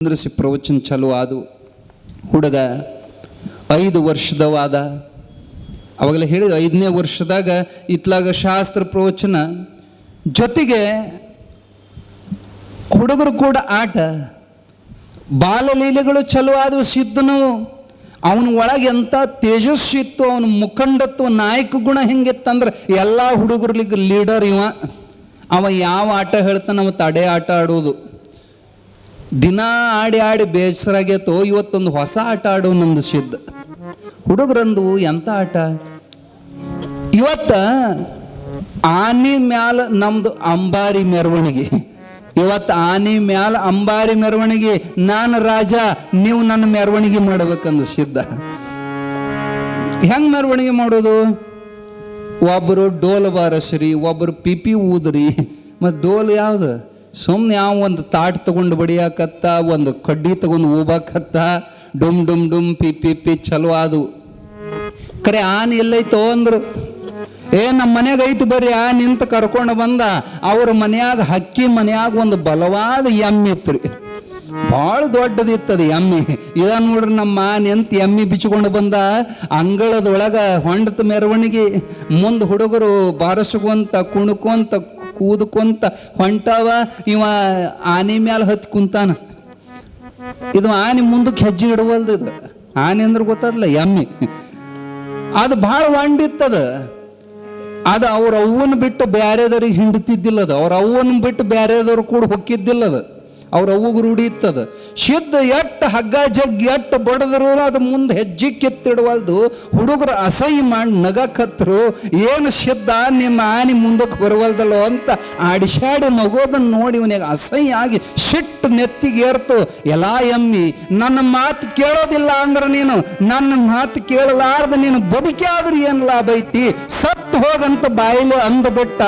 ಕುಂದ್ರಿಸಿ ಪ್ರವಚನ ಚಲೋ ಆದು. ಹುಡುಗ 5 ವರ್ಷದವಾದ. ಅವಾಗಲೇ ಹೇಳಿದ 5ನೇ ವರ್ಷದಾಗ ಇತ್ಲಾಗ ಶಾಸ್ತ್ರ ಪ್ರವಚನ ಜೊತೆಗೆ ಹುಡುಗರು ಕೂಡ ಆಟ ಬಾಲಲೀಲೆಗಳು ಚಲೋ ಆದವು. ಸಿದ್ಧನು ಅವನ ಒಳಗೆ ಎಂಥ ತೇಜಸ್ವಿತ್ತು, ಅವನ ಮುಖಂಡತ್ವ ನಾಯಕ ಗುಣ ಹೆಂಗಿತ್ತಂದ್ರೆ ಎಲ್ಲ ಹುಡುಗರ್ಲಿಗೆ ಲೀಡರ್ ಅವ ಯಾವ ಆಟ ಹೇಳ್ತಾನೆ ಅವ ತಡೆ ಆಟ ಆಡೋದು. ದಿನ ಆಡಿ ಆಡಿ ಬೇಸರಾಗೈತೋ, ಇವತ್ತೊಂದು ಹೊಸ ಆಟ ಆಡೋ ನಂದು ಸಿದ್ಧ. ಹುಡುಗರಂದು ಎಂಥ ಆಟ, ಇವತ್ತ ಆನೆ ಮ್ಯಾಲ ನಮ್ದು ಅಂಬಾರಿ ಮೆರವಣಿಗೆ. ಇವತ್ತು ಆನೆ ಮ್ಯಾಲ ಅಂಬಾರಿ ಮೆರವಣಿಗೆ, ನಾನು ರಾಜ ನೀವು ನನ್ನ ಮೆರವಣಿಗೆ ಮಾಡ್ಬೇಕಂದ ಸಿದ್ಧ. ಹೆಂಗ್ ಮೆರವಣಿಗೆ ಮಾಡೋದು? ಒಬ್ಬರು ಡೋಲ್ ಬಾರಸ್ರಿ, ಒಬ್ಬರು ಪಿಪಿ ಊದ್ರಿ. ಮತ್ತು ಡೋಲ್ ಯಾವ್ದು? ಸುಮ್ಮನೆ ಯಾವ ಒಂದು ತಾಟ್ ತಗೊಂಡು ಬಡಿಯಾಕತ್ತ, ಒಂದು ಕಡ್ಡಿ ತಗೊಂಡು ಊಬಾಕತ್ತ, ಡುಮ್ ಡುಮ್ ಡುಮ್ ಪಿ ಚಲೋ ಅದು. ಕರೆ ಆನೆ ಎಲ್ಲೈತೋ ಅಂದ್ರು. ನಮ್ಮ ಮನ್ಯಾಗ ಐತಿ ಬರ್ರಿ ಆ ನಿಂತ ಕರ್ಕೊಂಡು ಬಂದ. ಅವ್ರ ಮನ್ಯಾಗ ಹಕ್ಕಿ ಮನ್ಯಾಗ ಒಂದು ಬಲವಾದ ಎಮ್ಮೆ ಇತ್ತು ರೀ, ಭಾಳ ದೊಡ್ಡದಿತ್ತದ ಎಮ್ಮೆ. ಇದ ನೋಡ್ರಿ ನಮ್ಮ ನಿಂತ ಎಮ್ಮೆ ಬಿಚ್ಕೊಂಡು ಬಂದ. ಅಂಗಳದೊಳಗ ಹೊಂಡದ ಮೆರವಣಿಗೆ, ಮುಂದೆ ಹುಡುಗರು ಬಾರಸ್ಕೊಂತ ಕುಣ್ಕೊಂತ ಕೂದ್ಕೊಂತ ಹೊಂಟಾವ. ಇವ ಆನೆ ಮ್ಯಾಲ ಹತ್ತಿ ಕುಂತಾನ. ಇದು ಆನೆ ಮುಂದಕ್ಕೆ ಹೆಜ್ಜೆ ಇಡವಲ್ದು. ಇದು ಆನೆ ಅಂದ್ರೆ ಗೊತ್ತಾದ್ಲ ಎಮ್ಮೆ. ಅದು ಭಾಳ ವಂಡಿತ್ತದ. ಅದು ಅವ್ರ ಅವ್ವನ ಬಿಟ್ಟು ಬ್ಯಾರೆದವ್ರಿಗೆ ಹಿಂಡ್ತಿದ್ದಿಲ್ಲದ, ಅವ್ರ ಅವ್ವನ ಬಿಟ್ಟು ಬ್ಯಾರೆದವ್ರು ಕೂಡ ಹೊಕ್ಕಿದ್ದಿಲ್ಲದ. ಅವ್ರ ಅವ್ವಗೆ ರೂಢಿ ಇತ್ತದ. ಸಿದ್ಧ ಎಟ್ಟು ಹಗ್ಗ ಜಗ್ಗಿ ಎಟ್ಟು ಬಡದ್ರು ಅದು ಮುಂದೆ ಹೆಜ್ಜೆ ಕೆತ್ತಿಡವಲ್ದು. ಹುಡುಗರು ಅಸಹ್ಯ ಮಾಡಿ ನಗಕತ್ರು. ಏನು ಸಿದ್ಧ ನಿಮ್ಮ ಆನೆ ಮುಂದಕ್ಕೆ ಬರವಲ್ದಲ್ಲೋ ಅಂತ ಆಡಿಸಾಡಿ ನಗೋದನ್ನು ನೋಡಿ ಇವನಿಗೆ ಅಸಹ್ಯ ಆಗಿ ಸಿಟ್ಟು ನೆತ್ತಿಗೆ ಏರ್ತು. ಎಲ್ಲಾ ಎಮ್ಮಿ, ನನ್ನ ಮಾತು ಕೇಳೋದಿಲ್ಲ ಅಂದ್ರೆ ನೀನು, ನನ್ನ ಮಾತು ಕೇಳಲಾರ್ದ ನೀನು ಬದುಕಿ ಆದ್ರೂ ಏನು ಲಾಭ ಐತಿ? ಸತ್ತು ಹೋಗಂತ ಬಾಯಿಲೆ ಅಂದ್ಬಿಟ್ಟ.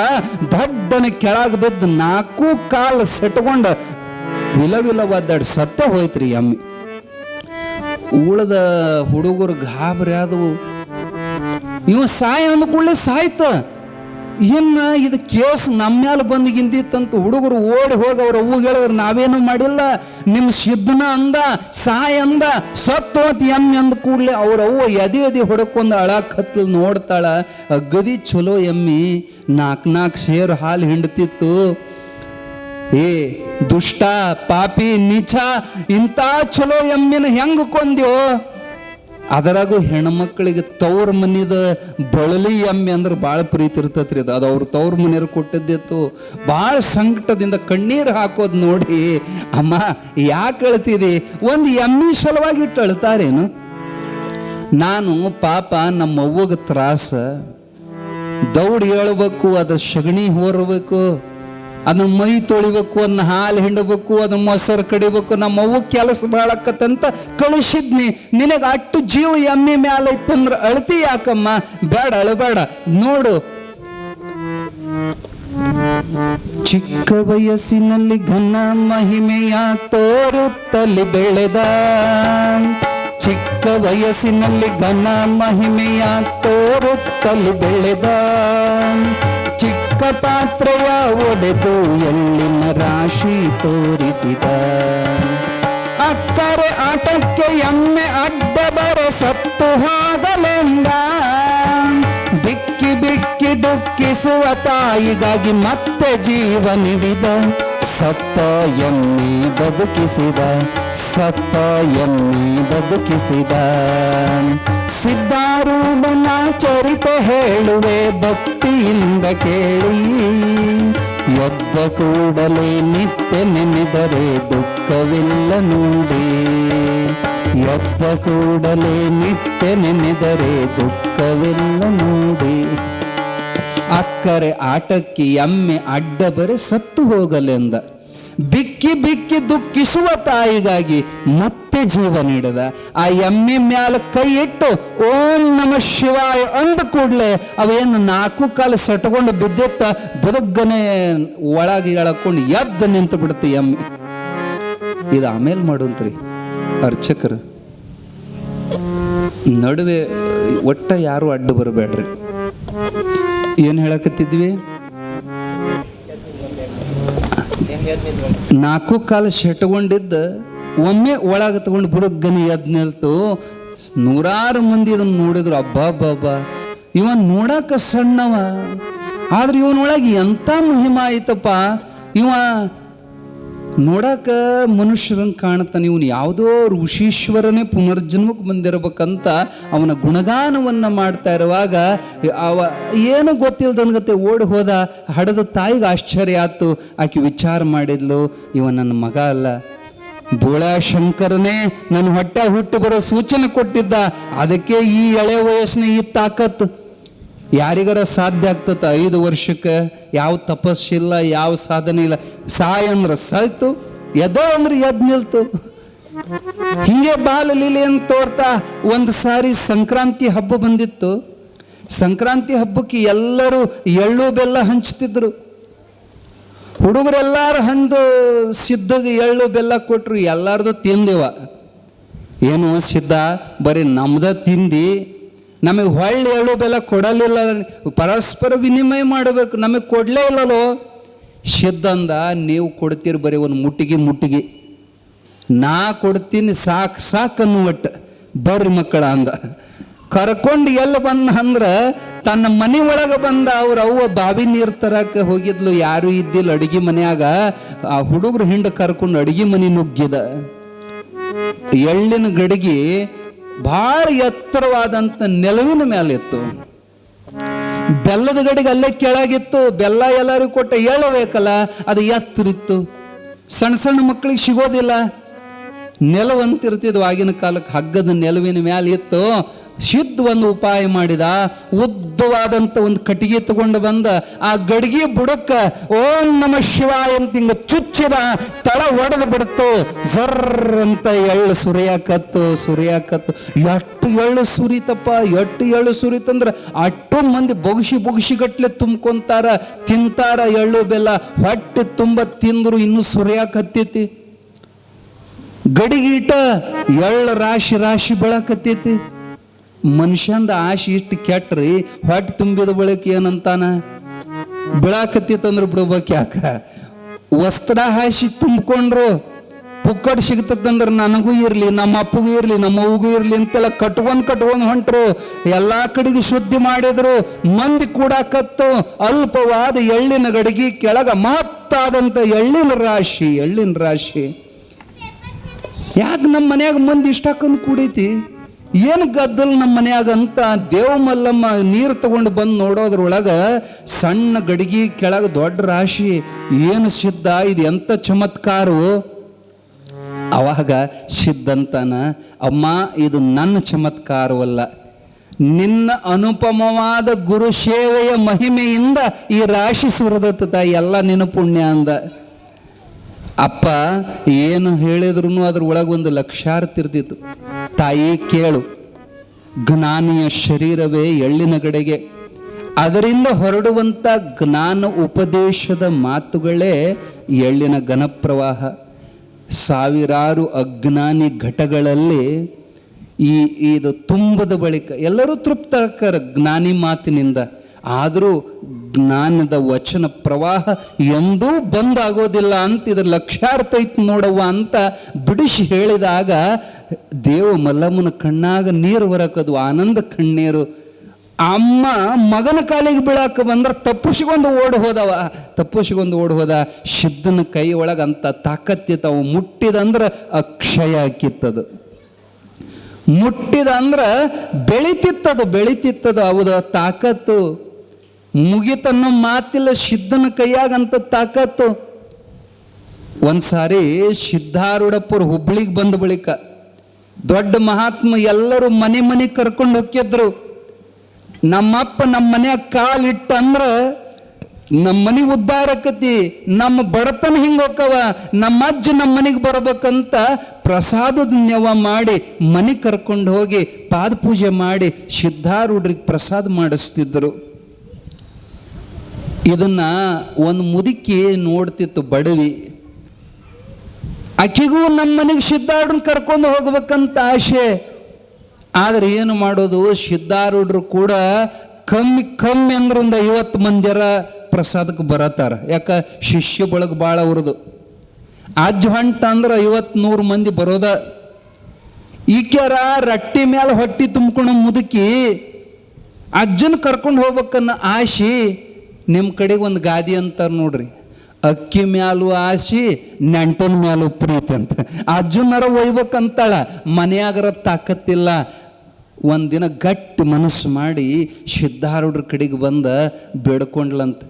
ದೊಡ್ಡನ ಕೆಳಗೆ ಬಿದ್ದು 4 ಕಾಲು ಸೆಟ್ಕೊಂಡ ವಿಲ ಒದ್ದಾಡಿ ಸತ್ತ ಹೋಯ್ತ್ರಿ ಎಮ್ಮಿ. ಉಳದ ಹುಡುಗರು ಗಾಬರಿ ಆದವು. ಇವ ಸಾಯ ಅಂದ್ಕೊಳ್ಳೆ ಸಾಯ್ತ. ಇನ್ನು ಇದು ಕೇಸ್ ನಮ್ಮ ಮ್ಯಾಲ ಬಂದಿಗಿಂದಿತ್ತಂತ ಹುಡುಗರು ಓಡಿ ಹೋಗಿ ಅವ್ರ ಅವ್ವ ಹೇಳಿದ್ರು, ನಾವೇನು ಮಾಡಿಲ್ಲ, ನಿಮ್ಮ ಸಿದ್ಧನ ಅಂದ ಸಾಯ ಅಂದ, ಸತ್ತೋತ್ ಎಮ್ಮೆ ಅಂದ ಕೂಡಲೇ ಅವ್ರ ಅವ್ವ ಎದೆ ಹೊಡ್ಕೊಂಡು ಅಳಕತ್ಲು. ನೋಡ್ತಾಳ, ಅಗದಿ ಚಲೋ ಎಮ್ಮಿ, 4 ಸೇರು ಹಾಲು ಹಿಂಡ್ತಿತ್ತು. ಏ ದುಷ್ಟ ಪಾಪಿ ನೀಚ, ಇಂಥ ಚಲೋ ಎಮ್ಮಿನ ಹೆಂಗ ಕೊಂದ್ಯೋ? ಅದರಾಗೂ ಹೆಣ್ಮಕ್ಳಿಗೆ ತವ್ರ ಮನಿದ ಬಳಲಿ ಎಮ್ಮೆ ಅಂದ್ರೆ ಭಾಳ ಪ್ರೀತಿ ಇರ್ತೈತ್ರಿ. ಅದು ಅವ್ರ ತವ್ರ ಮನೆಯವ್ರು ಕೊಟ್ಟದ್ದಿತ್ತು. ಭಾಳ ಸಂಕಟದಿಂದ ಕಣ್ಣೀರು ಹಾಕೋದು ನೋಡಿ, ಅಮ್ಮ ಯಾಕೆ ಅಳ್ತಿದಿ? ಒಂದು ಎಮ್ಮಿ ಸಲುವಾಗಿ ಇಟ್ಟು ಅಳ್ತಾರೇನು? ನಾನು ಪಾಪ ನಮ್ಮ ಅವ್ವಗೆ ತ್ರಾಸ, ದೌಡ್ ಹೇಳ್ಬೇಕು, ಅದು ಸಗಣಿ ಹೊರಬೇಕು, ಅದನ್ನ ಮೈ ತೊಳಿಬೇಕು, ಅದನ್ನ ಹಾಲು ಹಿಂಡಬೇಕು, ಅದನ್ನ ಮೊಸರು ಕಡಿಬೇಕು. ನಮ್ಮ ಅವ್ವ ಕೆಲಸ ಬಾಳಕತ್ತಂತ ಕಳಿಸಿದ್ನಿ. ನಿನಗೆ ಅಟ್ಟು ಜೀವ ಎಮ್ಮೆ ಮ್ಯಾಲ ಐತಂದ್ರೆ ಅಳ್ತಿ ಯಾಕಮ್ಮ? ಬೇಡ, ಅಳಬೇಡ. ನೋಡು, ಚಿಕ್ಕ ವಯಸ್ಸಿನಲ್ಲಿ ಘನ ಮಹಿಮೆಯ ತೋರುತ್ತಲಿ ಬೆಳೆದ, ಚಿಕ್ಕ ವಯಸ್ಸಿನಲ್ಲಿ ಘನ ಮಹಿಮೆಯ ತೋರುತ್ತಲಿ ಬೆಳೆದ, ಚಿಕ್ಕ ಪಾತ್ರೆಯ ಒಡೆದು ಎಳ್ಳಿನ ರಾಶಿ ತೋರಿಸಿದ, ಅಕ್ಕರೆ ಆಟಕ್ಕೆ ಎಮ್ಮೆ ಅಡ್ಡ ಬರೆ ಸತ್ತು ಹೋಗಲೆಂದ, ಬಿಕ್ಕಿ ಬಿಕ್ಕಿ ದುಃಖಿಸುವ ತಾಯಿಗಾಗಿ ಮತ್ತೆ ಜೀವ ನೀಡಿದ, ಸತ್ತ ಎಮ್ಮಿ ಬದುಕಿಸಿದ, ಸತ್ತ ಎಮ್ಮಿ ಬದುಕಿಸಿದ. ಸಿದ್ಧಾರೂಢನ ಚರಿತೆ ಹೇಳುವೆ ಭಕ್ತಿಯಿಂದ ಕೇಳಿ, ಎದ್ದ ಕೂಡಲೇ ನಿತ್ಯ ನೆನೆದರೆ ದುಃಖವಿಲ್ಲ ನೋಡಿ, ಎದ್ದ ಕೂಡಲೇ ನಿತ್ಯ ನೆನೆದರೆ ದುಃಖವಿಲ್ಲ ನೋಡಿ. ಅಕ್ಕರೆ ಆಟಕ್ಕೆ ಎಮ್ಮೆ ಅಡ್ಡ ಬರೆ ಸತ್ತು ಹೋಗಲೆಂದ, ಬಿಕ್ಕಿ ಬಿಕ್ಕಿ ದುಃಖಿಸುವ ತಾಯಿಗಾಗಿ ಮತ್ತೆ ಜೀವ ನೀಡದ. ಆ ಎಮ್ಮೆ ಮ್ಯಾಲ ಕೈ ಇಟ್ಟು ಓಂ ನಮ ಶಿವಾಯ ಅಂದ ಕೂಡಲೇ ಅವೇನು 4 ಕಾಲು ಸಟ್ಕೊಂಡು ಬಿದ್ದಿತ್ತ, ಬದುಗನೆ ಒಳಗೆ ಎಳಕೊಂಡು ಎದ್ದು ನಿಂತು ಬಿಡುತ್ತೆ ಎಮ್ಮೆ. ಇದು ಆಮೇಲೆ ಮಾಡುವಂತ್ರಿ ಅರ್ಚಕರು. ನಡುವೆ ಒಟ್ಟ ಯಾರು ಅಡ್ಡ ಬರಬೇಡ್ರಿ. ಏನು ಹೇಳಕತ್ತಿದ್ವಿ? 4 ಕಾಲು ಶೆಟ್ಕೊಂಡಿದ್ದ ಒಮ್ಮೆ ಒಳಗೆ ತಗೊಂಡು ಬುಡುಗನಿ ಎದ್ದು ನಿಲ್ತು. ನೂರಾರು ಮಂದಿ ಇದನ್ನು ನೋಡಿದ್ರು. ಅಬ್ಬಾ ಇವನ್ ನೋಡಕ ಸಣ್ಣವ, ಆದ್ರೆ ಇವನೊಳಗೆ ಎಂಥ ಮಹಿಮಾ ಆಯ್ತಪ್ಪ. ಇವ ನೋಡಕ ಮನುಷ್ಯರಂಗೆ ಕಾಣ್ತಾನೆ, ಇವನು ಯಾವುದೋ ಋಷೀಶ್ವರನೇ ಪುನರ್ಜನ್ಮಕ್ಕೆ ಬಂದಿರಬೇಕಂತ ಅವನ ಗುಣಗಾನವನ್ನು ಮಾಡ್ತಾ ಇರುವಾಗ ಅವ ಏನು ಗೊತ್ತಿಲ್ದನ್ಗತ್ತೆ ಓಡಿ ಹೋದ. ಹಡದ ತಾಯಿಗೆ ಆಶ್ಚರ್ಯ ಆಯ್ತು. ಆಕೆ ವಿಚಾರ ಮಾಡಿದ್ಲು, ಇವ ನನ್ನ ಮಗ ಅಲ್ಲ, ಬೋಳಾಶಂಕರನೇ ನನ್ನ ಹೊಟ್ಟೆ ಹುಟ್ಟು ಬರೋ ಸೂಚನೆ ಕೊಟ್ಟಿದ್ದ. ಅದಕ್ಕೆ ಈ ಎಳೆ ವಯಸ್ಸಿನ ಈ ತಾಕತ್ತು ಯಾರಿಗಾರ ಸಾಧ್ಯ ಆಗ್ತತ? 5 ವರ್ಷಕ್ಕೆ ಯಾವ ತಪಸ್ಸಿಲ್ಲ, ಯಾವ ಸಾಧನೆ ಇಲ್ಲ. ಸಾಯ ಅಂದ್ರೆ ಸಾಯ್ತು, ಎದೋ ಅಂದ್ರೆ ಎದ್ದು ನಿಲ್ತು. ಹಿಂಗೆ ಬಾಲಲೀಲೆ ಅಂತ ತೋರ್ತಾ ಒಂದು ಸಾರಿ ಸಂಕ್ರಾಂತಿ ಹಬ್ಬ ಬಂದಿತ್ತು. ಸಂಕ್ರಾಂತಿ ಹಬ್ಬಕ್ಕೆ ಎಲ್ಲರೂ ಎಳ್ಳು ಬೆಲ್ಲ ಹಂಚ್ತಿದ್ರು. ಹುಡುಗರೆಲ್ಲಾರು ಹಂದು ಸಿದ್ಧಗೆ ಎಳ್ಳು ಬೆಲ್ಲ ಕೊಟ್ಟರು. ಎಲ್ಲಾರ್ದು ತಿಂದೇವ. ಏನು ಸಿದ್ಧ, ಬರೀ ನಮ್ದ ತಿಂದು ನಮಗೆ ಹೊಳ್ಳಿ ಎಳ್ಳು ಬೆಲ್ಲ ಕೊಡಲಿಲ್ಲ, ಪರಸ್ಪರ ವಿನಿಮಯ ಮಾಡಬೇಕು, ನಮಗೆ ಕೊಡಲೇ ಇಲ್ಲಲ್ಲೋ. ಸಿದ್ಧಂದ, ನೀವು ಕೊಡ್ತೀರಿ ಬರೀ ಒಂದು ಮುಟ್ಟಿಗೆ, ನಾ ಕೊಡ್ತೀನಿ ಸಾಕನ್ನು ಒಟ್ಟು ಬರ್ರಿ ಮಕ್ಕಳ ಅಂದ. ಕರ್ಕೊಂಡು ಎಲ್ಲಿ ಬಂದ ಅಂದ್ರೆ ತನ್ನ ಮನೆ ಒಳಗೆ ಬಂದ. ಅವ್ರ ಅವ್ವ ಬಾವಿ ನೀರು ತರಕ್ಕೆ ಹೋಗಿದ್ಲು, ಯಾರು ಇದ್ದಿಲ್ಲ ಅಡುಗೆ ಮನೆಯಾಗ. ಆ ಹುಡುಗರು ಹಿಂಡ ಕರ್ಕೊಂಡು ಅಡುಗೆ ಮನೆ ನುಗ್ಗಿದ. ಎಳ್ಳಿನ ಗಡಿಗೆ ಭಾಳ ಎತ್ತರವಾದಂಥ ನೆಲವಿನ ಮೇಲೆ ಇತ್ತು. ಬೆಲ್ಲದ ಗಡಿಗೆ ಅಲ್ಲೇ ಕೆಳಗಿತ್ತು. ಬೆಲ್ಲ ಎಲ್ಲರಿಗೂ ಕೊಟ್ಟ ಹೇಳಬೇಕಲ್ಲ, ಅದು ಎತ್ತರಿತ್ತು. ಸಣ್ಣ ಸಣ್ಣ ಮಕ್ಕಳಿಗೆ ಸಿಗೋದಿಲ್ಲ. ನೆಲವಂತಿರ್ತಿದ್ವು ಆಗಿನ ಕಾಲಕ್ಕೆ. ಹಗ್ಗದ ನೆಲವಿನ ಮ್ಯಾಲೆ ಇತ್ತು. ಸಿದ್ಧ ಒಂದು ಉಪಾಯ ಮಾಡಿದ. ಉದ್ದವಾದಂಥ ಒಂದು ಕಟ್ಟಿಗೆ ತಗೊಂಡು ಬಂದ. ಆ ಗಡಿಗೆ ಬುಡಕ್ಕ ಓಂ ನಮ ಶಿವಾಯ ಅಂತ ಹಿಂಗ ಚುಚ್ಚಿದ. ತಳ ಒಡೆದು ಬಿಡ್ತು. ಜರ್ರ ಅಂತ ಎಳ್ಳು ಸುರಿಯಾಕತ್ತು. ಎಷ್ಟು ಎಳ್ಳು ಸುರಿತಪ್ಪ, ಎಷ್ಟು ಎಳ್ಳು ಸುರಿತಂದ್ರೆ ಅಷ್ಟು ಮಂದಿ ಬೊಗಸಿ ಗಟ್ಲೆ ತುಂಬ್ಕೊಂತಾರ, ತಿಂತಾರ ಎಳ್ಳು ಬೆಲ್ಲ. ಹೊಟ್ಟೆ ತುಂಬ ತಿಂದ್ರು ಇನ್ನೂ ಸುರಿಯಾಕತ್ತೈತಿ. ಗಡಿಗೀಟ ಎಳ್ಳು ರಾಶಿ ಬೆಳಕತ್ತೈತಿ. ಮನುಷ್ಯಂದ ಆಶೆ ಇಷ್ಟು ಕೆಟ್ರಿ, ಹೊಟ್ಟೆ ತುಂಬಿದ ಬಳಿಕ ಏನಂತಾನ, ಬೆಳಕತ್ತಿತ್ತಂದ್ರೆ ಬಿಡ್ಬೇಕು ಯಾಕ? ವಸ್ತ್ರ ಹಾಸಿ ತುಂಬಿಕೊಂಡ್ರು ಪುಕ್ಕಡ್ ಸಿಗ್ತದಂದ್ರೆ ನನಗೂ ಇರಲಿ, ನಮ್ಮ ಅಪ್ಪಗೂ ಇರಲಿ, ನಮ್ಮ ಅವ್ಗೂ ಇರಲಿ ಅಂತೆಲ್ಲ ಕಟ್ಕೊಂಡು ಹೊಂಟ್ರು. ಎಲ್ಲ ಕಡೆಗೆ ಶುದ್ಧಿ ಮಾಡಿದ್ರು. ಮಂದಿ ಕೂಡಾಕತ್ತು. ಅಲ್ಪವಾದ ಎಳ್ಳಿನ ಗಡಿಗೆ ಕೆಳಗ ಮಹತ್ತಾದಂಥ ಎಳ್ಳಿನ ರಾಶಿ. ಯಾಕೆ ನಮ್ಮ ಮನ್ಯಾಗ ಮಂದಿ ಇಷ್ಟಾಕಂದು ಕೂಡೈತಿ? ಏನು ಗದ್ದಲ್ ನಮ್ಮ ಮನ್ಯಾಗ ಅಂತ ದೇವ ಮಲ್ಲಮ್ಮ ನೀರು ತಗೊಂಡು ಬಂದು ನೋಡೋದ್ರೊಳಗೆ ಸಣ್ಣ ಗಡಿಗೆ ಕೆಳಗೆ ದೊಡ್ಡ ರಾಶಿ. ಏನು ಸಿದ್ಧ, ಇದು ಎಂಥ ಚಮತ್ಕಾರು. ಅವಾಗ ಸಿದ್ಧಂತಾನ, ಅಮ್ಮ ಇದು ನನ್ನ ಚಮತ್ಕಾರವಲ್ಲ, ನಿನ್ನ ಅನುಪಮವಾದ ಗುರು ಸೇವೆಯ ಮಹಿಮೆಯಿಂದ ಈ ರಾಶಿ ಸುರದತ್ತ, ಎಲ್ಲ ನಿನ್ನ ಪುಣ್ಯ ಅಂದ. ಅಪ್ಪ ಏನು ಹೇಳಿದ್ರು ಅದ್ರ ಒಳಗೊಂದು ಲಕ್ಷಾರ್ಥ ಇರ್ತಿತ್ತು. ತಾಯಿ ಕೇಳು, ಜ್ಞಾನಿಯ ಶರೀರವೇ ಎಳ್ಳಿನ ಗಡೆಗೆ, ಅದರಿಂದ ಹೊರಡುವಂಥ ಜ್ಞಾನ ಉಪದೇಶದ ಮಾತುಗಳೇ ಎಳ್ಳಿನ ಘನಪ್ರವಾಹ. ಸಾವಿರಾರು ಅಜ್ಞಾನಿ ಘಟಗಳಲ್ಲಿ ಇದು ತುಂಬದ ಬಳಿಕ ಎಲ್ಲರೂ ತೃಪ್ತಕರ ಜ್ಞಾನಿ ಮಾತಿನಿಂದ. ಆದರೂ ಜ್ಞಾನದ ವಚನ ಪ್ರವಾಹ ಎಂದೂ ಬಂದಾಗೋದಿಲ್ಲ ಅಂತ ಇದ್ರ ಲಕ್ಷಾರ್ಥ ಐತಿ ನೋಡವ್ವ ಅಂತ ಬಿಡಿಸಿ ಹೇಳಿದಾಗ ದೇವ ಮಲ್ಲಮ್ಮನ ಕಣ್ಣಾಗ ನೀರು ಹೊರಕದು, ಆನಂದ ಕಣ್ಣೀರು. ಅಮ್ಮ ಮಗನ ಕಾಲಿಗೆ ಬೀಳಾಕ ಬಂದ್ರೆ ತಪ್ಪಿಸಿಕೊಂಡು ಓಡಿ ಹೋದ. ಸಿದ್ಧನ ಕೈ ಒಳಗೆ ಅಂತ ತಾಕತ್ತಿತ್ತವು. ಮುಟ್ಟಿದಂದ್ರೆ ಅಕ್ಷಯ ಆಕಿತ್ತದು. ಮುಟ್ಟಿದ ಅಂದ್ರೆ ಬೆಳಿತಿತ್ತದು ಹೌದ ತಾಕತ್ತು. ಮುಗಿತನ್ನೋ ಮಾತಿಲ್ಲ ಸಿದ್ಧನ ಕೈಯಾಗಂತ ತಾಕತ್ತು. ಒಂದ್ಸಾರಿ ಸಿದ್ಧಾರೂಢಪ್ಪರು ಹುಬ್ಳಿಗೆ ಬಂದ ಬಳಿಕ ದೊಡ್ಡ ಮಹಾತ್ಮ ಎಲ್ಲರೂ ಮನೆ ಕರ್ಕೊಂಡು ಹೋಗ್ತಿದ್ರು. ನಮ್ಮಪ್ಪ ನಮ್ಮ ಮನ್ಯಾಗ ಕಾಲಿಟ್ಟಂದ್ರ ನಮ್ಮ ಮನೆಗೆ ಉದ್ಧಾರಕತಿ, ನಮ್ಮ ಬಡತನ ಹಿಂಗೆ ಹೋಕ್ಕವ, ನಮ್ಮ ಅಜ್ಜ ನಮ್ಮ ಮನೆಗೆ ಬರ್ಬೇಕಂತ ಪ್ರಸಾದದ ನೆವ ಮಾಡಿ ಮನೆ ಕರ್ಕೊಂಡು ಹೋಗಿ ಪಾದ ಪೂಜೆ ಮಾಡಿ ಸಿದ್ಧಾರೂಢರಿಗೆ ಪ್ರಸಾದ ಮಾಡಿಸ್ತಿದ್ರು. ಇದನ್ನ ಒಂದು ಮುದುಕಿ ನೋಡ್ತಿತ್ತು, ಬಡವಿ. ಆಕೆಗೂ ನಮ್ಮ ಮನೆಗೆ ಸಿದ್ಧಾರೂಢರನ್ನ ಕರ್ಕೊಂಡು ಹೋಗ್ಬೇಕಂತ ಆಸೆ. ಆದ್ರೆ ಏನು ಮಾಡೋದು, ಸಿದ್ಧಾರೂಢರು ಕೂಡ ಕಮ್ಮಿ ಅಂದ್ರೆ ಒಂದು 50 ಮಂದಿರ ಪ್ರಸಾದಕ್ಕೆ ಬರತ್ತಾರ. ಯಾಕ ಶಿಷ್ಯ ಬಳಗ ಭಾಳ ಅವ್ರದು. ಅಜ್ಜ ಹೊಂಟ ಅಂದ್ರೆ 50-100 ಮಂದಿ ಬರೋದ. ಈಕ್ಯಾರ ರಟ್ಟಿ ಮೇಲೆ ಹೊಟ್ಟಿ ತುಂಬ್ಕೊಂಡು ಮುದುಕಿ ಅಜ್ಜನ ಕರ್ಕೊಂಡು ಹೋಗ್ಬೇಕನ್ನ ಆಶಿ. ನಿಮ್ಮ ಕಡೆಗೆ ಒಂದು ಗಾದಿ ಅಂತಾರೆ ನೋಡ್ರಿ, ಅಕ್ಕಿ ಮ್ಯಾಲೂ ಆಶಿ ನೆಂಟನ ಮ್ಯಾಲೂ ಪ್ರೀತಿ ಅಂತ. ಅಜ್ಜನರ ಒಯ್ಬೇಕಂತಾಳ, ಮನೆಯಾಗರ ತಾಕತ್ತಿಲ್ಲ. ಒಂದಿನ ಗಟ್ಟಿ ಮನಸ್ಸು ಮಾಡಿ ಸಿದ್ಧಾರೂಢರ ಕಡೆಗೆ ಬಂದ ಬೇಡ್ಕೊಂಡ್ಲಂತ,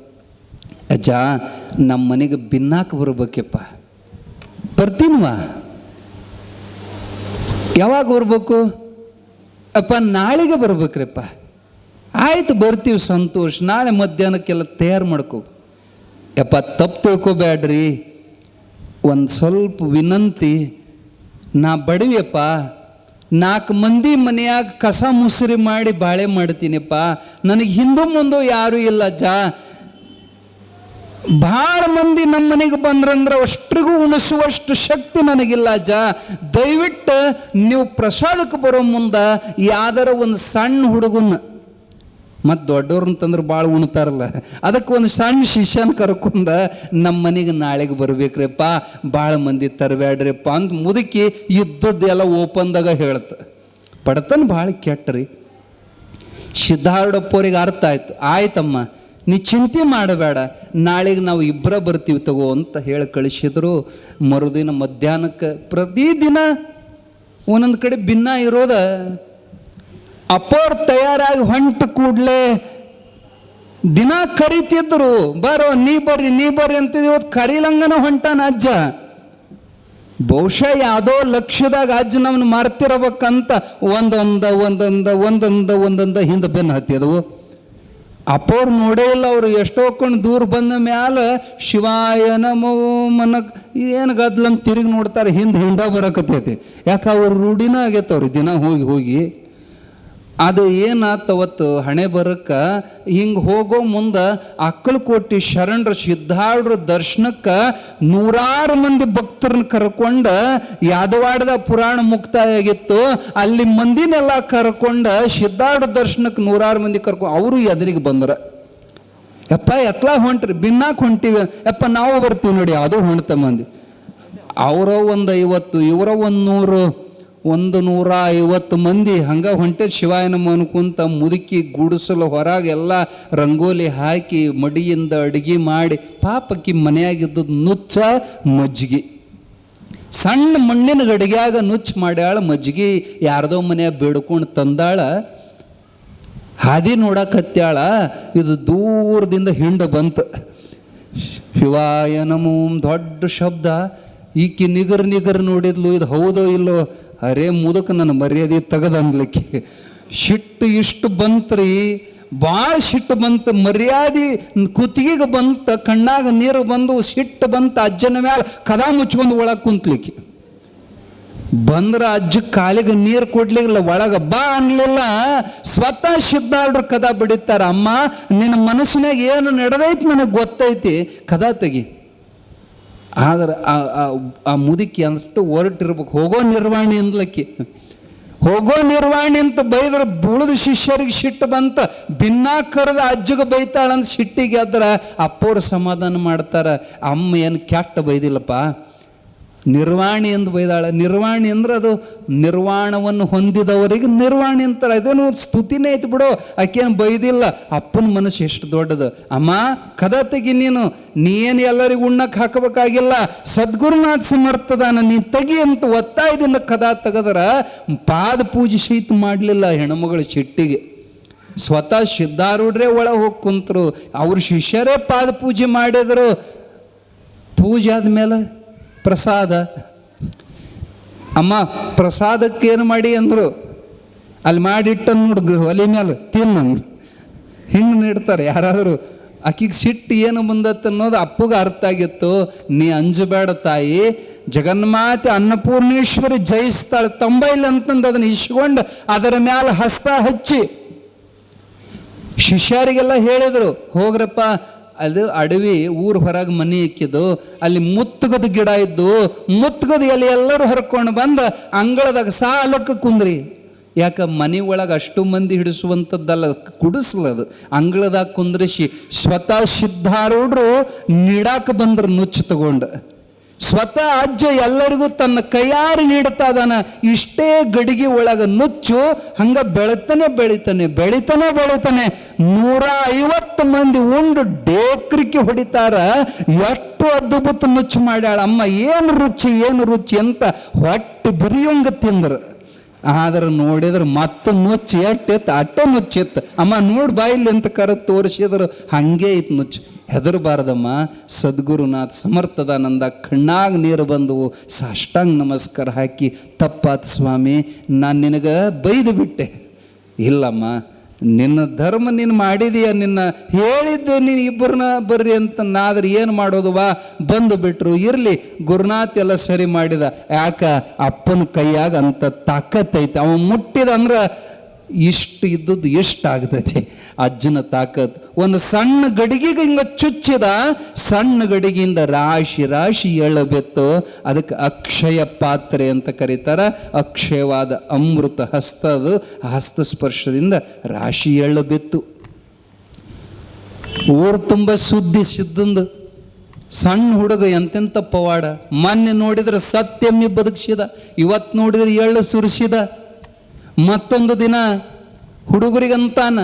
ಅಜ್ಜ ನಮ್ಮ ಮನೆಗೆ ಬಿನ್ನಾಕ ಬರ್ಬೇಕಪ್ಪ. ಬರ್ತೀನ್ವ, ಯಾವಾಗ ಬರ್ಬೇಕು ಅಪ್ಪ? ನಾಳೆಗೆ ಬರ್ಬೇಕ್ರಪ್ಪ. ಆಯ್ತು ಬರ್ತೀವಿ, ಸಂತೋಷ. ನಾಳೆ ಮಧ್ಯಾಹ್ನಕ್ಕೆಲ್ಲ ತಯಾರು ಮಾಡ್ಕೋ. ಯಪ್ಪ ತಪ್ಪು ತಿಳ್ಕೊಬೇಡ್ರಿ, ಒಂದು ಸ್ವಲ್ಪ ವಿನಂತಿ. ನಾ ಬಡವಿಯಪ್ಪ, 4 ಮಂದಿ ಮನೆಯಾಗ ಕಸ ಮುಸುರಿ ಮಾಡಿ ಬಾಳೆ ಮಾಡ್ತೀನಿಪ್ಪ. ನನಗೆ ಹಿಂದೂ ಮುಂದೂ ಯಾರೂ ಇಲ್ಲ ಅಜ್ಜ. ಭಾಳ ಮಂದಿ ನಮ್ಮ ಮನೆಗೆ ಬಂದ್ರಂದ್ರೆ ಅಷ್ಟ್ರಿಗೂ ಉಣಿಸುವಷ್ಟು ಶಕ್ತಿ ನನಗಿಲ್ಲ ಅಜ್ಜ. ದಯವಿಟ್ಟು ನೀವು ಪ್ರಸಾದಕ್ಕೆ ಬರೋ ಮುಂದೆ ಯಾವ್ದಾರ ಒಂದು ಸಣ್ಣ ಹುಡುಗನ, ಮತ್ತು ದೊಡ್ಡವ್ರಂತಂದ್ರೆ ಭಾಳ ಉಣ್ತಾರಲ್ಲ, ಅದಕ್ಕೆ ಒಂದು ಸಣ್ಣ ಶಿಷ್ಯನ ಕರ್ಕೊಂಡ ನಮ್ಮ ಮನೆಗೆ ನಾಳೆಗೆ ಬರ್ಬೇಕ್ರಿಪ್ಪ, ಭಾಳ ಮಂದಿ ತರಬೇಡ್ರಿಪ್ಪ ಅಂತ ಮುದುಕಿ ಯುದ್ಧದ್ದೆಲ್ಲ ಓಪನ್ದಾಗ ಹೇಳ್ತ. ಪಡ್ತನ ಭಾಳ ಕೆಟ್ಟರಿ. ಸಿದ್ಧಾರೂಢಪ್ಪವ್ರಿಗೆ ಅರ್ಥ ಆಯ್ತು. ಆಯ್ತಮ್ಮ, ನೀ ಚಿಂತೆ ಮಾಡಬೇಡ, ನಾಳೆಗೆ ನಾವು ಇಬ್ಬರ ಬರ್ತೀವಿ ತಗೋ ಅಂತ ಹೇಳಿ ಕಳಿಸಿದ್ರು. ಮರುದಿನ ಮಧ್ಯಾಹ್ನಕ್ಕೆ ಪ್ರತಿದಿನ ಒಂದೊಂದು ಕಡೆ ಭಿನ್ನ ಇರೋದ. ಅಪ್ಪವ್ರು ತಯಾರಾಗಿ ಹೊಂಟ ಕೂಡಲೇ ದಿನ ಕರಿತಿದ್ರು, ಬರೋ ನೀ ಬರ್ರಿ ಅಂತಿದ್ವಿ. ಇವತ್ತು ಕರಿಲಂಗನ ಹೊಂಟಾನ ಅಜ್ಜ. ಬಹುಶಃ ಯಾವುದೋ ಲಕ್ಷ್ಯದಾಗ ಅಜ್ಜ ನಮ್ಮನ್ನು ಮರ್ತಿರ್ಬೇಕಂತ ಒಂದೊಂದ ಹಿಂದೆ ಬೆನ್ನು ಹತ್ತಿದವು. ಅಪ್ಪವ್ರು ನೋಡೇ ಇಲ್ಲ. ಅವರು ಎಷ್ಟೋಕೊಂಡು ದೂರ ಬಂದ ಮ್ಯಾಲ ಶಿವಾಯ ನಮೋ ಮನಕ್ ಏನು ಗದ್ಲಂತ ತಿರುಗಿ ನೋಡ್ತಾರೆ, ಹಿಂದೆ ಹಿಂಡ ಬರಕತ್ತೈತಿ. ಯಾಕೆ ಅವ್ರ ರೂಢಿನ ಆಗೈತವ್ರಿ ದಿನ ಹೋಗಿ ಹೋಗಿ. ಅದು ಏನಾತವತ್ತು ಹಣೆ ಬರಕ್ಕೆ ಹಿಂಗೆ ಹೋಗೋ ಮುಂದೆ ಅಕ್ಕಲಕೋಟೆ ಶರಣರ ಸಿದ್ಧಾರೂಢರ ದರ್ಶನಕ್ಕೆ 100 ಮಂದಿ ಭಕ್ತರನ್ನ ಕರ್ಕೊಂಡು ಯಾದವಾಡದ ಪುರಾಣ ಮುಕ್ತಾಯ ಆಗಿತ್ತು. ಅಲ್ಲಿ ಮಂದಿನೆಲ್ಲ ಕರ್ಕೊಂಡು ಸಿದ್ಧಾರೂಢ ದರ್ಶನಕ್ಕೆ 100 ಮಂದಿ ಕರ್ಕೊಂಡು ಅವರು ಎದುರಿಗೆ ಬಂದ್ರ. ಯಪ್ಪ ಎತ್ಲಾ ಹೊಂಟ್ರಿ, ಭಿನ್ನಾಕ ಹೊಂಟಿವಿ. ಯಪ್ಪ ನಾವು ಬರ್ತೀವಿ ನೋಡಿ, ಅದು ಹೊಣ್ತ ಮಂದಿ. ಅವರ ಒಂದು 50, ಇವರ 150 ಮಂದಿ ಹಂಗೆ ಹೊಂಟೆ ಶಿವಾಯ ನಮ ಅನ್ಕೊಂತ ಮುದುಕಿ ಗುಡಿಸಲು ಹೊರಗೆಲ್ಲ ರಂಗೋಲಿ ಹಾಕಿ ಮಡಿಯಿಂದ ಅಡುಗೆ ಮಾಡಿ. ಪಾಪಕ್ಕಿ ಮನೆಯಾಗಿದ್ದದ್ದು ನುಚ್ಚ ಮಜ್ಜಿಗೆ, ಸಣ್ಣ ಮಣ್ಣಿನ ಗಡಿಗ್ಯಾಗ ನುಚ್ಚು ಮಾಡ್ಯಾಳ ಮಜ್ಜಿಗೆ. ಯಾರ್ದೋ ಮನೆಯಾಗ ಬೇಡ್ಕೊಂಡು ತಂದಾಳ. ಹಾದಿ ನೋಡಕತ್ಯಾಳ, ಇದು ದೂರದಿಂದ ಹಿಂಡ ಬಂತು. ಶಿವಾಯ ನಮೋ ದೊಡ್ಡ ಶಬ್ದ. ಈಕಿ ನಿಗರ್ ನೋಡಿದ್ಲು, ಇದು ಹೌದೋ ಇಲ್ಲೋ, ಅರೇ ಮುದಕ ನನ್ನ ಮರ್ಯಾದೆ ತೆಗದನ್ಲಿಕ್ಕೆ ಸಿಟ್ಟು ಇಷ್ಟು ಬಂತ್ರಿ, ಭಾಳ ಸಿಟ್ಟು ಬಂತು. ಮರ್ಯಾದೆ ಕುತ್ತಿಗೆಗೆ ಬಂತ, ಕಣ್ಣಾಗ ನೀರು ಬಂದು ಸಿಟ್ಟು ಬಂತ. ಅಜ್ಜನ ಮ್ಯಾಲ ಕದಾ ಮುಚ್ಕೊಂಡು ಒಳಗೆ ಕುಂತ್ಲಿಕ್ಕೆ ಬಂದ್ರೆ ಅಜ್ಜ ಕಾಲಿಗೆ ನೀರು ಕೊಡ್ಲಿಲ್ಲ, ಒಳಗೆ ಬಾ ಅನ್ಲಿಲ್ಲ. ಸ್ವತಃ ಸಿದ್ಧಾರೂಢರು ಕದಾ ಬಿಡಿತಾರ. ಅಮ್ಮ ನಿನ್ನ ಮನಸ್ಸಿನಾಗ ಏನು ನಡೆದೈತಿ ನನಗೆ ಗೊತ್ತೈತಿ, ಕದಾ ತೆಗಿ. ಆದ್ರೆ ಆ ಮುದುಕಿ ಅಷ್ಟು ಹೊರಟಿರ್ಬೇಕು. ಹೋಗೋ ನಿರ್ವಾಣಿ ಅಂದ್ಲಕ್ಕಿ. ಹೋಗೋ ನಿರ್ವಾಣಿ ಅಂತ ಬೈದ್ರೆ ಬುಳಿದ ಶಿಷ್ಯರಿಗೆ ಸಿಟ್ಟು ಬಂತ. ಭಿನ್ನ ಕರೆದ ಅಜ್ಜಗೆ ಬೈತಾಳಂತ ಸಿಟ್ಟಿಗೆ ಅದ್ರ ಅಪ್ಪವ್ರು ಸಮಾಧಾನ ಮಾಡ್ತಾರ. ಅಮ್ಮ ಏನು ಕೆಟ್ಟ ಬೈದಿಲ್ಲಪ್ಪ, ನಿರ್ವಾಣಿ ಎಂದು ಬೈದಾಳ. ನಿರ್ವಾಣಿ ಅಂದ್ರೆ ಅದು ನಿರ್ವಾಣವನ್ನು ಹೊಂದಿದವರಿಗೆ ನಿರ್ವಾಣಿ ಅಂತಾರೆ. ಅದೇನು ಸ್ತುತಿನೇ ಐತಿ ಬಿಡು, ಆಕೇನು ಬೈದಿಲ್ಲ. ಅಪ್ಪನ ಮನಸ್ಸು ಎಷ್ಟು ದೊಡ್ಡದು. ಅಮ್ಮ ಕದ ತೆಗಿ, ನೀನು ಎಲ್ಲರಿಗೂ ಉಣ್ಣಕ್ಕೆ ಹಾಕಬೇಕಾಗಿಲ್ಲ, ಸದ್ಗುರುನಾಥ್ ಸಮರ್ಥದಾನ, ನೀ ತೆಗಿ ಅಂತ ಒತ್ತಾಯದಿಂದ ಕದ ತೆಗದ್ರ ಪಾದ ಪೂಜೆ ಸಹಿತ ಮಾಡಲಿಲ್ಲ ಹೆಣ್ಮಗಳು ಸಿಟ್ಟಿಗೆ. ಸ್ವತಃ ಸಿದ್ಧಾರೂಢರೇ ಒಳಗೆ ಹೋಗಿ ಕುಂತರು, ಅವ್ರ ಶಿಷ್ಯರೇ ಪಾದ ಪೂಜೆ ಮಾಡಿದರು. ಪೂಜೆ ಆದ್ಮೇಲೆ ಪ್ರಸಾದ. ಅಮ್ಮ ಪ್ರಸಾದಕ್ಕೇನು ಮಾಡಿ ಅಂದರು. ಅಲ್ಲಿ ಮಾಡಿಟ್ಟನ್ನು ನೋಡು ಒಲೆ ಮೇಲೆ ತಿನ್ನಂದು ಹಿಂಗೆ ನೀಡ್ತಾರೆ ಯಾರಾದರೂ. ಆಕಿಗೆ ಸಿಟ್ಟು ಏನು ಬಂದತ್ತು ಅನ್ನೋದು ಅಪ್ಪಗೆ ಅರ್ಥ ಆಗಿತ್ತು. ನೀ ಅಂಜಬೇಡ ತಾಯಿ, ಜಗನ್ಮಾತೆ ಅನ್ನಪೂರ್ಣೇಶ್ವರಿ ಜಯಿಸ್ತಾಳೆ, ತಂಬೈಲ್ ಅಂತಂದು ಅದನ್ನು ಇಸ್ಕೊಂಡು ಅದರ ಮ್ಯಾಲೆ ಹಸ್ತ ಹಚ್ಚಿ ಶಿಷ್ಯರಿಗೆಲ್ಲ ಹೇಳಿದರು, ಹೋಗ್ರಪ್ಪ ಅದು ಅಡವಿ ಊರು ಹೊರಗೆ ಮನೆ ಇಕ್ಕಿದ್ದು, ಅಲ್ಲಿ ಮುತ್ತುಗದ ಗಿಡ ಇದ್ದು, ಮುತ್ತುಗದ ಎಲೆ ಎಲ್ಲರೂ ಹರ್ಕೊಂಡು ಬಂದು ಅಂಗಳದಾಗ ಸಾಲಕ್ಕೆ ಕುಂದ್ರಿ. ಯಾಕೆ ಮನೆ ಒಳಗೆ ಅಷ್ಟು ಮಂದಿ ಹಿಡಿಸುವಂಥದ್ದಲ್ಲ, ಕುಡಿಸ್ಲದು. ಅಂಗಳದಾಗ ಕುಂದ್ರಿಸಿ ಸ್ವತಃ ಸಿದ್ಧಾರೂಢರು ನೀಡಾಕ ಬಂದ್ರು ನುಚ್ಚು ತಗೊಂಡು. ಸ್ವತಃ ಅಜ್ಜ ಎಲ್ಲರಿಗೂ ತನ್ನ ಕೈಯಾರು ನೀಡ್ತಾ ಇದ್ದಾನ. ಇಷ್ಟೇ ಗಡಿಗೆ ಒಳಗೆ ನುಚ್ಚು ಹಂಗ ಬೆಳಿತಾನೆ 150 ಮಂದಿ ಉಂಡು ಡೇಕ್ರಿಕೆ ಹೊಡಿತಾರ. ಎಷ್ಟು ಅದ್ಭುತ ನುಚ್ಚು ಮಾಡ್ಯಾಳ ಅಮ್ಮ. ಏನು ರುಚಿ ಅಂತ ಹೊಟ್ಟೆ ಬಿರಿಯಂಗ ತಿಂದ್ರು. ಆದ್ರೆ ನೋಡಿದ್ರೆ ಮತ್ತೆ ನುಚ್ಚು ಅಟ್ಟೆ ನುಚ್ಚಿತ್ತು. ಅಮ್ಮ ನೋಡಿ ಬಾಯಿಲಿ ಅಂತ ತೋರಿಸಿದ್ರು ಹಂಗೆ ಇತ್ತು ನುಚ್ಚು. ಹೆದರಬಾರ್ದಮ್ಮ. ಸದ್ಗುರುನಾಥ್ ಸಮರ್ಥದಾನಂದ ಕಣ್ಣಾಗ ನೀರು ಬಂದವು. ಸಾಷ್ಟಾಂಗ ನಮಸ್ಕಾರ ಹಾಕಿ, ತಪ್ಪಾತ್ ಸ್ವಾಮಿ, ನಾನು ನಿನಗೆ ಬೈದು ಬಿಟ್ಟೆ. ಇಲ್ಲಮ್ಮ, ನಿನ್ನ ಧರ್ಮ ನೀನು ಮಾಡಿದೀಯ, ನಿನ್ನ ಹೇಳಿದ್ದೆ ನೀನು ಇಬ್ಬರನ್ನ ಬರ್ರಿ ಅಂತ. ನಾದ್ರೆ ಏನು ಮಾಡೋದು, ಬಾ ಬಂದು ಬಿಟ್ರು. ಇರಲಿ, ಗುರುನಾಥ್ ಎಲ್ಲ ಸರಿ ಮಾಡಿದ. ಯಾಕ ಅಪ್ಪನ ಕೈಯಾಗ ಅಂತ ತಾಕತ್ತೈತೆ. ಅವ ಮುಟ್ಟಿದ ಅಂದ್ರೆ ಇಷ್ಟು ಇದ್ದದ್ದು ಎಷ್ಟು ಆಗ್ತೈತಿ ಅಜ್ಜನ ತಾಕತ್. ಒಂದು ಸಣ್ಣ ಗಡಿಗೆಗೆ ಹಿಂಗ ಚುಚ್ಚಿದ, ಸಣ್ಣ ಗಡಿಗೆಯಿಂದ ರಾಶಿ ಎಳ್ಳಬೆತ್ತು. ಅದಕ್ಕೆ ಅಕ್ಷಯ ಪಾತ್ರೆ ಅಂತ ಕರೀತಾರ. ಅಕ್ಷಯವಾದ ಅಮೃತ ಹಸ್ತ ಅದು. ಹಸ್ತ ಸ್ಪರ್ಶದಿಂದ ರಾಶಿ ಎಳ್ಳಬೆತ್ತು. ಊರು ತುಂಬ ಸುದ್ದಿ ಸಿದ್ದಂದು. ಸಣ್ಣ ಹುಡುಗ ಎಂತೆಂಥ ಪವಾಡ. ಮೊನ್ನೆ ನೋಡಿದ್ರೆ ಸತ್ಯಮ್ಮಿ ಬದುಕಿಸಿದ, ಇವತ್ತು ನೋಡಿದ್ರೆ ಎಳ್ಳು ಸುರಿಸಿದ. ಮತ್ತೊಂದು ದಿನ ಹುಡುಗರಿಗಂತಾನ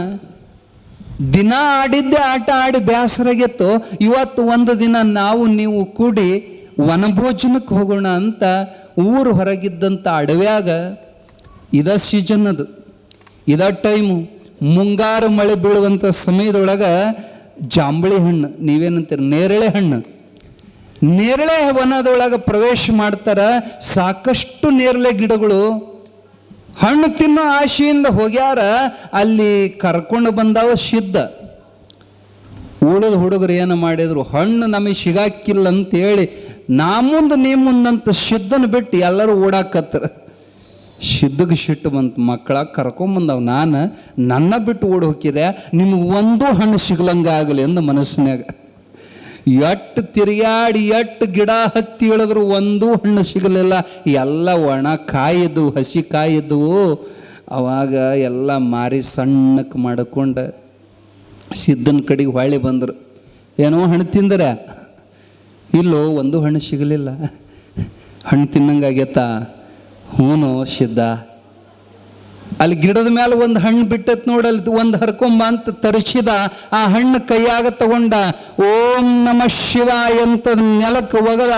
ದಿನ ಆಡಿದ್ದೆ ಆಟ ಆಡಿ ಬೇಸರಾಗಿತ್ತು. ಇವತ್ತು ಒಂದು ದಿನ ನಾವು ನೀವು ಕೂಡಿ ವನಭೋಜನಕ್ಕೆ ಹೋಗೋಣ ಅಂತ ಊರು ಹೊರಗಿದ್ದಂಥ ಅಡವ್ಯಾಗ, ಇದ ಸೀಸನ್ ಅದು, ಇದ ಟೈಮು, ಮುಂಗಾರು ಮಳೆ ಬೀಳುವಂಥ ಸಮಯದೊಳಗೆ ಜಾಂಬಳಿ ಹಣ್ಣು, ನೀವೇನಂತೀರ ನೇರಳೆ ವನದೊಳಗೆ ಪ್ರವೇಶ ಮಾಡ್ತಾರ. ಸಾಕಷ್ಟು ನೇರಳೆ ಗಿಡಗಳು. ಹಣ್ಣು ತಿನ್ನೋ ಆಶೆಯಿಂದ ಹೋಗ್ಯಾರ. ಅಲ್ಲಿ ಕರ್ಕೊಂಡು ಬಂದವ ಸಿದ್ಧ. ಉಳಿದ ಹುಡುಗರು ಏನು ಮಾಡಿದ್ರು, ಹಣ್ಣು ನಮಗೆ ಸಿಗಾಕಿಲ್ಲ ಅಂತೇಳಿ ನಾ ಮುಂದೆ ನೀ ಮುಂದಂತ ಸಿದ್ಧನ ಬಿಟ್ಟು ಎಲ್ಲರೂ ಓಡಾಕತ್ರ. ಸಿದ್ಧಗೆ ಸಿಟ್ಟು ಬಂತು. ಮಕ್ಕಳ ಕರ್ಕೊಂಬಂದವ, ನನ್ನ ಬಿಟ್ಟು ಓಡಿ ಹೋಗಿರೆ, ನಿಮ್ಗೆ ಒಂದೂ ಹಣ್ಣು ಸಿಗ್ಲಂಗಾಗಲಿ ಅಂದ ಮನಸ್ಸಿನಾಗ. ಎಟ್ಟು ತಿರುಗಾಡಿ ಎಟ್ಟು ಗಿಡ ಹತ್ತಿ ಇಳಿದ್ರು ಒಂದೂ ಹಣ್ಣು ಸಿಗಲಿಲ್ಲ. ಎಲ್ಲ ಒಣ ಕಾಯಿದ್ದು, ಹಸಿ ಕಾಯಿದ್ದವು. ಅವಾಗ ಎಲ್ಲ ಮಾರಿ ಸಣ್ಣಕ್ಕೆ ಮಾಡಿಕೊಂಡು ಸಿದ್ಧನ ಕಡೆಗೆ ಹೊಳ್ಳಿ ಬಂದರು. ಏನೋ ಹಣ್ಣು ತಿಂದರೆ, ಇಲ್ಲೋ ಒಂದು ಹಣ್ಣು ಸಿಗಲಿಲ್ಲ. ಹಣ್ಣು ತಿನ್ನಂಗಾಗೈತಾ? ಹ್ಞೂ ಸಿದ್ಧ. ಅಲ್ಲಿ ಗಿಡದ ಮೇಲೆ ಒಂದು ಹಣ್ಣು ಬಿಟ್ಟತ್ ನೋಡಲ್ಲಿ, ಒಂದು ಹರ್ಕೊಂಬ ಅಂತ ತರಿಸಿದ. ಆ ಹಣ್ಣು ಕೈಯಾಗ ತಗೊಂಡ, ಓಂ ನಮಃ ಶಿವಾಯ ಅಂತ ನೆಲಕ್ಕೆ ಒಗದ.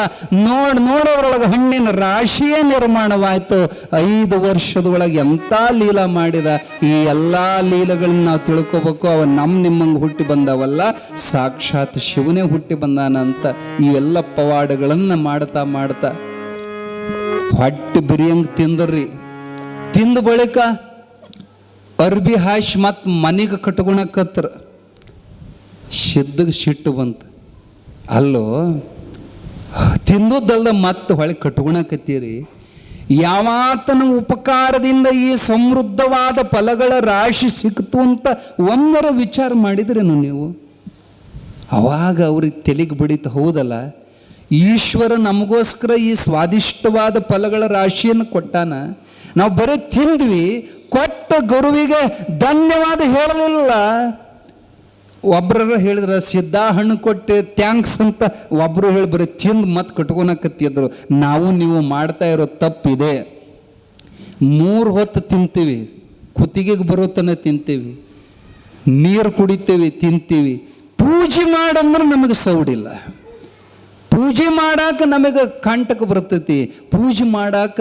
ನೋಡೋದ್ರೊಳಗೆ ಹಣ್ಣಿನ ರಾಶಿಯೇ ನಿರ್ಮಾಣವಾಯಿತು. 5 ವರ್ಷದೊಳಗೆ ಎಂಥ ಲೀಲಾ ಮಾಡಿದ. ಈ ಎಲ್ಲ ಲೀಲೆಗಳನ್ನ ನಾವು ತಿಳ್ಕೊಬೇಕು. ಅವ ನಿಮ್ಮಂಗೆ ಹುಟ್ಟಿ ಬಂದವಲ್ಲ, ಸಾಕ್ಷಾತ್ ಶಿವನೇ ಹುಟ್ಟಿ ಬಂದಾನಂತ ಇವೆಲ್ಲ ಪವಾಡಗಳನ್ನು ಮಾಡ್ತಾ ಹೊಟ್ಟೆ ಬಿರಿಯಂಗೆ ತಿಂದ್ರಿ. ತಿಂದ ಬಳಿಕ ಅರ್ಬಿ ಹಾಶ್ ಮತ್ತು ಮನೆಗೆ ಕಟ್ಕೊಳಕತ್ರ. ಸಿದ್ಧಗೆ ಸಿಟ್ಟು ಬಂತು. ಅಲ್ಲೋ, ತಿಂದದ್ದಲ್ದ ಮತ್ತೆ ಹೊಳೆ ಕಟ್ಕೊಳಕತ್ತೀರಿ. ಯಾವಾತನ ಉಪಕಾರದಿಂದ ಈ ಸಮೃದ್ಧವಾದ ಫಲಗಳ ರಾಶಿ ಸಿಕ್ತು ಅಂತ ಒಮ್ಮರ ವಿಚಾರ ಮಾಡಿದ್ರೇನು ನೀವು? ಅವಾಗ ಅವ್ರಿಗೆ ತೆಲಿಗೆ ಬಡಿತ. ಹೌದಲ್ಲ, ಈಶ್ವರ ನಮಗೋಸ್ಕರ ಈ ಸ್ವಾದಿಷ್ಟವಾದ ಫಲಗಳ ರಾಶಿಯನ್ನು ಕೊಟ್ಟಾನ. ನಾವು ಬರೀ ತಿಂದ್ವಿ, ಕೊಟ್ಟ ಗುರುವಿಗೆ ಧನ್ಯವಾದ ಹೇಳಲಿಲ್ಲ. ಒಬ್ಬರ ಹೇಳಿದ್ರೆ ಸಿದ್ಧ ಹಣ್ಣು ಕೊಟ್ಟೆ ಥ್ಯಾಂಕ್ಸ್ ಅಂತ, ಒಬ್ಬರು ಹೇಳಿ ಬರೀ ತಿಂದು ಮತ್ತೆ ಕಟ್ಕೊಳಕತ್ತಿದ್ರು. ನಾವು ನೀವು ಮಾಡ್ತಾ ಇರೋ ತಪ್ಪಿದೆ. 3 ಹೊತ್ತು ತಿಂತೀವಿ, ಕುತ್ತಿಗೆಗೆ ಬರೋತನ ತಿಂತೀವಿ, ನೀರು ಕುಡಿತೀವಿ, ತಿಂತೀವಿ. ಪೂಜೆ ಮಾಡಂದ್ರೆ ನಮಗೆ ಸೌಡಿಲ್ಲ. ಪೂಜೆ ಮಾಡಾಕ ನಮಗೆ ಕಂಟಕ ಬರ್ತೈತಿ. ಪೂಜೆ ಮಾಡಾಕ